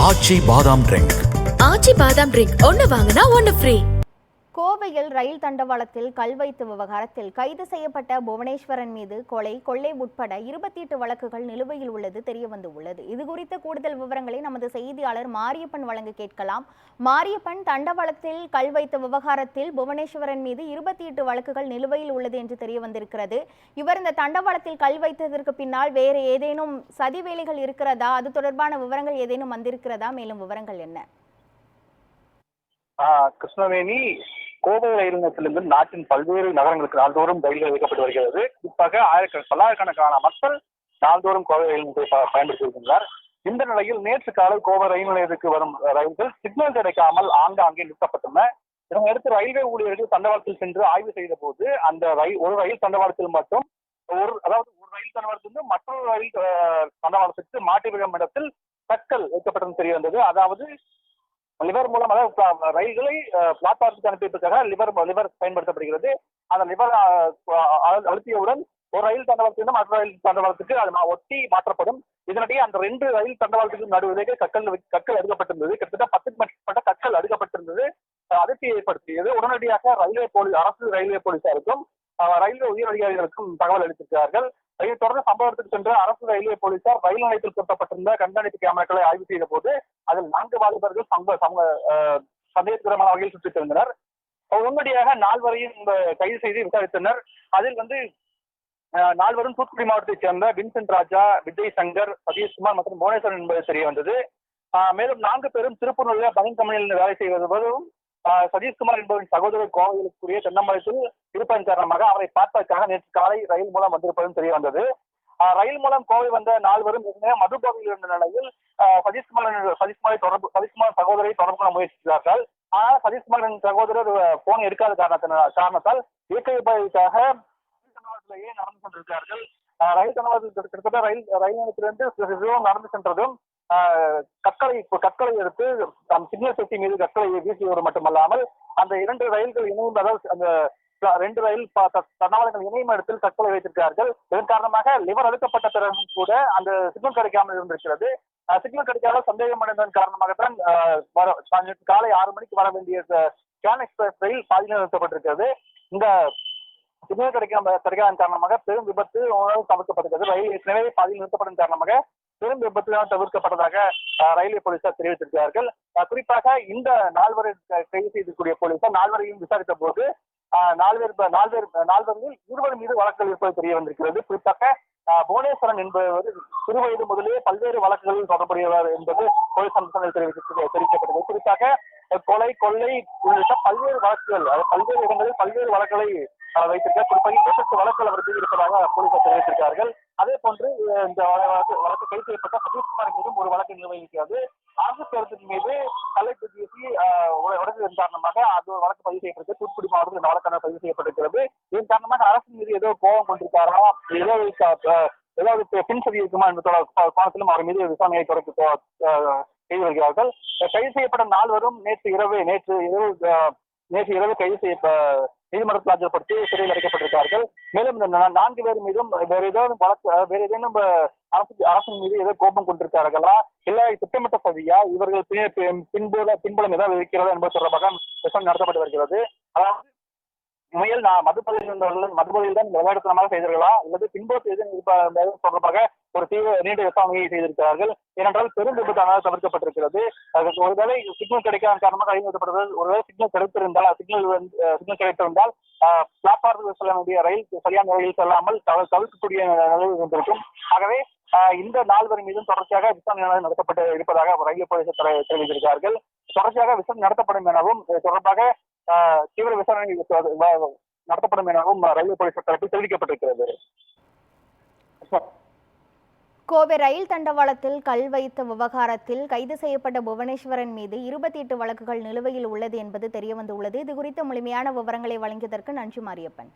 ஆச்சி பாதாம் ட்ரிங்க். ஆச்சி பாதாம் ட்ரிங்க் ஒன்னு வாங்கினா ஒன்னு ஃப்ரீ. கோவையில் ரயில் தண்டவாளத்தில் கல் வைத்த விவகாரத்தில் கைது செய்யப்பட்ட புவனேஸ்வரன் மீது கொள்ளை உட்பட 28 வழக்குகள் நிலுவையில் உள்ளது தெரியவந்துள்ளது. இதுகுறித்த கூடுதல் விவரங்களை நமது செய்தியாளர் மாரியப்பன் வழங்க கேட்கலாம். மாரியப்பன், தண்டவாளத்தில் கல் வைத்த விவகாரத்தில் புவனேஸ்வரன் மீது 28 வழக்குகள் நிலுவையில் உள்ளது என்று தெரிய வந்திருக்கிறது. இவர் இந்த தண்டவாளத்தில் கல் வைத்ததற்கு பின்னால் வேறு ஏதேனும் சதி வேலைகள் இருக்கிறதா? அது தொடர்பான விவரங்கள் ஏதேனும் வந்திருக்கிறதா? மேலும் விவரங்கள் என்ன? கிருஷ்ணவேணி, கோவை ரயில் நிலையத்திலிருந்து நாட்டின் பல்வேறு நகரங்களுக்கு நாள்தோறும் ரயில்கள் இயக்கப்பட்டு வருகிறது. குறிப்பாக பல்லாயிரக்கணக்கான மக்கள் நாள்தோறும் கோவை ரயில் நிலையத்தை பயன்படுத்தி வருகின்றனர். இந்த நிலையில் நேற்று காலை கோவை ரயில் நிலையத்துக்கு வரும் ரயில்கள் சிக்னல் கிடைக்காமல் ஆங்காங்கே நிறுத்தப்பட்டன. இதனையடுத்து ரயில்வே ஊழியர்கள் தண்டவாளத்தில் சென்று ஆய்வு செய்த போது அந்த ஒரு ரயில் தண்டவாளத்தில் மட்டும் ஒரு ரயில் தண்டவாளத்திலிருந்து மற்றொரு ரயில் தண்டவாளத்திற்கு மாற்றி விடும் இடத்தில் கற்கள் வைக்கப்பட்டது தெரிய வந்தது. அதாவது லிவர் மூலம், அதாவது ரயில்களை பிளாட்பாரத்துக்கு அனுப்பியதற்காக லிவர் பயன்படுத்தப்படுகிறது. அந்த லிவர் அழுத்தியவுடன் ஒரு ரயில் தண்டவாளத்திலிருந்து மற்ற ரயில் தண்டவாளத்துக்கு அது ஒட்டி மாற்றப்படும். இதனிடையே அந்த 2 ரயில் தண்டவாளத்துக்கு நடுவிலேயே கற்கள் அடுக்கப்பட்டிருந்தது. கிட்டத்தட்ட 10 மேற்பட்ட கற்கள் அடுக்கப்பட்டிருந்தது. அதிர்ச்சியை ஏற்படுத்தியது. உடனடியாக அரசு ரயில்வே போலீசாருக்கும் ரயில்வே உயர் அதிகாரிகளுக்கும் தகவல் அளித்திருக்கிறார்கள். இதைத் தொடர்ந்து சம்பவத்துக்கு சென்ற அரசு ரயில்வே போலீசார் ரயில் நிலையத்தில் பொருத்தப்பட்டிருந்த கண்காணிப்பு கேமராக்களை ஆய்வு செய்த போது அதில் 4 வாலிபர்கள் சந்தேகத்திற்கான வகையில் சுற்றித் திரிந்தனர். உடனடியாக 4 வரையும் கைது செய்து விசாரித்தனர். அதில் 4 தூத்துக்குடி மாவட்டத்தைச் சேர்ந்த வின்சென்ட் ராஜா, விஜய் சங்கர், சதீஷ்குமார் மற்றும் புவனேஸ்வரன் என்பது தெரிய வந்தது. மேலும் 4 பேரும் திருப்பூரில் பனியன் கம்பெனியில் வேலை செய்வதும் சதீஷ்குமார் என்பவரின் சகோதரர் கோவையிலுக்குரிய தென்னமலையில் இருப்பதன் காரணமாக அவரை பார்ப்பதற்காக நேற்று காலை ரயில் மூலம் வந்திருப்பதும் தெரிய வந்தது. ரயில் மூலம் கோவை வந்த 4 மதுபோதையில் இருந்த நிலையில் சதீஷ்குமார் சகோதரை தொடர்பு கொள்ள முயற்சித்தார்கள். ஆனால் சதீஷ்குமாரின் சகோதரர் போன் எடுக்காத காரணத்தால் இயற்கை உபாயத்திற்காக நடந்து சென்றிருக்கிறார்கள். ரயில் தண்டவாளத்தில் கிட்டத்தட்ட ரயில் நிலையத்திலிருந்து நடந்து சென்றதும் கற்களை எடுத்து சிக்னல் பெட்டி மீது கற்களை வீசியது மட்டுமல்லாமல் அந்த 2 ரயில்கள் இணையும், அதாவது அந்த 2 ரயில் தண்டவாளங்கள் இணையும் இடத்தில் கற்களை வைத்திருக்கிறார்கள். இதன் காரணமாக லிவர் அழுத்தப்பட்ட பிறகும் கூட அந்த சிக்னல் கிடைக்காமல் இருந்திருக்கிறது. சிக்னல் கிடைக்காத சந்தேகம் அடைந்ததன் காரணமாகத்தான் காலை 6 மணிக்கு வர வேண்டிய கேன் எக்ஸ்பிரஸ் ரயில் பாதியில் நிறுத்தப்பட்டிருக்கிறது. இந்த சிக்னல் கிடைக்காத காரணமாக பெரும் விபத்து தவிர்க்கப்பட்டிருக்கிறது. ரயில் ஏற்கனவே பாதியில் நிறுத்தப்படும் காரணமாக பெரும் விபத்து தவிர்க்கப்பட்டதாக ரயில்வே போலீசார் தெரிவித்திருக்கிறார்கள். குறிப்பாக இந்த 4 கைது செய்யக்கூடிய போலீசார் 4 விசாரித்த போது 4 20 மீது வழக்குகள் இருப்பது தெரிய வந்திருக்கிறது. குறிப்பாக புவனேஸ்வரன் என்பவர் சிறுவயது முதலே பல்வேறு வழக்குகளில் தொடர்புடையவர் என்பது போலீஸ் அம்சங்கள் தெரிவிக்கப்பட்டது. குறிப்பாக கொலை, கொள்ளை உள்ளிட்ட பல்வேறு வழக்குகள், பல்வேறு இடங்களில் பல்வேறு வழக்குகளை வைத்திருக்கிறார். குறிப்பாக 28 வழக்குகள் அவர் மீது இருப்பதாக போலீசார் தெரிவித்திருக்கிறார்கள். அதே போன்று இந்த வழக்கு கைது செய்யப்பட்ட சதீஷ்குமார் மீதும் ஒரு வழக்கு நிலுவையில் இருக்கிறது. அரசு பேருந்தின் மீது கல்லை வீசி உடைந்ததன் காரணமாக அது ஒரு வழக்கு பதிவு செய்யப்பட்டது. தூத்துக்குடி மாவட்டத்தில் இந்த வழக்கான பதிவு செய்யப்பட்டிருக்கிறது. இதன் காரணமாக அரசின் மீது ஏதோ கோபம் கொண்டிருக்காரா, ஏதாவது பின்சதி இருக்குமா என்ற கோணத்திலும் அவர் மீது விசாரணையை செய்து வருகிறார்கள். கைது செய்யப்பட்ட 4 நேற்று இரவு கைது நீதிமன்றத்தில் ஆஜர்படுத்தி சிறையில் அடைக்கப்பட்டிருக்கிறார்கள். மேலும் இந்த 4 பேர் மீதும் வேற ஏதேனும் அரசின் மீது ஏதோ கோபம் கொண்டிருக்கிறார்களா, இல்ல திட்டமிட்ட சதியா, இவர்கள் பின்புலம் ஏதாவது இருக்கிறதா என்பது தொடர்பாக விசாரணை நடத்தப்பட்டு வருகிறது. அதாவது உண்மையில் மதுபோதையில் தான் விளையாட்டுத்தனமாக செய்தார்களா அல்லது பின்புலத்தில் தொடர்பாக ஒரு நீண்ட விசாரணையை செய்திருக்கிறார்கள். ஏனென்றால் பெரும் விபத்தானது தவிர்க்கப்பட்டிருக்கிறது. ஒருவேளை சிக்னல் கிடைக்காத காரணமாக கைது ஒருவேளை சிக்னல் கிடைத்திருந்தால் பிளாட்பாரத்தில் செல்ல வேண்டிய ரயில் சரியான முறையில் செல்லாமல் தவிர்க்கக்கூடிய நிலை இருந்திருக்கும். ஆகவே இந்த 4 மீதும் தொடர்ச்சியாக விசாரணை நடத்தப்பட்டு இருப்பதாக ரயில்வே போலீசார் தெரிவித்திருக்கிறார்கள். தொடர்ச்சியாக விசாரணை நடத்தப்படும் எனவும் தொடர்பாக தீவிர விசாரணை நடத்தப்படும் எனவும் ரயில்வே போலீசார் தரப்பில் தெரிவிக்கப்பட்டிருக்கிறது. கோவை ரயில் தண்டவாளத்தில் கல் வைத்த விவகாரத்தில் கைது செய்யப்பட்ட புவனேஸ்வரன் மீது 28 வழக்குகள் நிலுவையில் உள்ளது என்பது தெரியவந்துள்ளது. இது குறித்த முழுமையான விவரங்களை வழங்கியதற்கு நன்றி மாரியப்பன்.